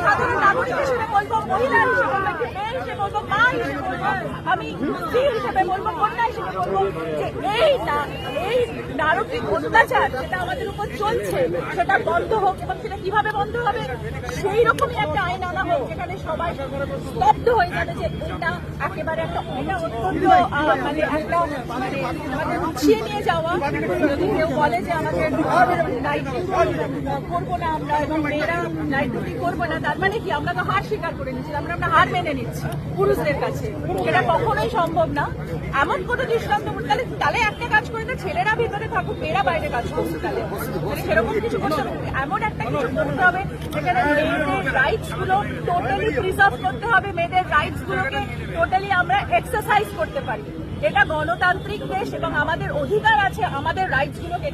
সাধারণ নাগরিক হিসেবে বলবো, মহিলা হিসেবে বলবো, মেয়ে হিসেবে বলবো, মা হিসেবে বলবো, আমি স্ত্রী হিসেবে বলবো, কন্যা হিসেবে বলবো যে এই নারকীয় অত্যাচার যেটা আমাদের উপর চলছে সেটা বন্ধ হোক, এবং সেটা কিভাবে বন্ধ হবে সেই রকমই একটা আইন আনা হোক যেখানে সবাই স্তব্ধ হয়ে যাবে যে এটা একেবারে এটা অত্যন্ত মানে একটা মানে আমাদের উঠিয়ে নিয়ে যাওয়া। যদি কেউ বলে যে আমাদের নাইট করবো না আমরা এবং মেয়েরা নাইট ডিউটি করবো না, তার মানে কি আমরা তো হার স্বীকার করে নিচ্ছিলাম, আমরা হার মেনে নিচ্ছি পুরুষদের কাছে। এটা কখনোই সম্ভব না। এমন কোনো দৃষ্টান্ত তাহলে একটা কাজ করে তো ছেলেরা ভিতরে থাকুক, মেয়েরা বাইরে কাজ করছে, তাহলে সেরকম কিছু করতে হবে। এমন একটা কিছু করতে হবে যেখানে মেয়েদের রাইটস গুলো টোটালি প্রিজার্ভ করতে হবে, মেয়েদের রাইটস গুলোকে টোটালি আমরা এক্সারসাইজ করতে পারি। এটা গণতান্ত্রিক দেশ এবং আমাদের অধিকার আছে আমাদের রাইটস গুলোকে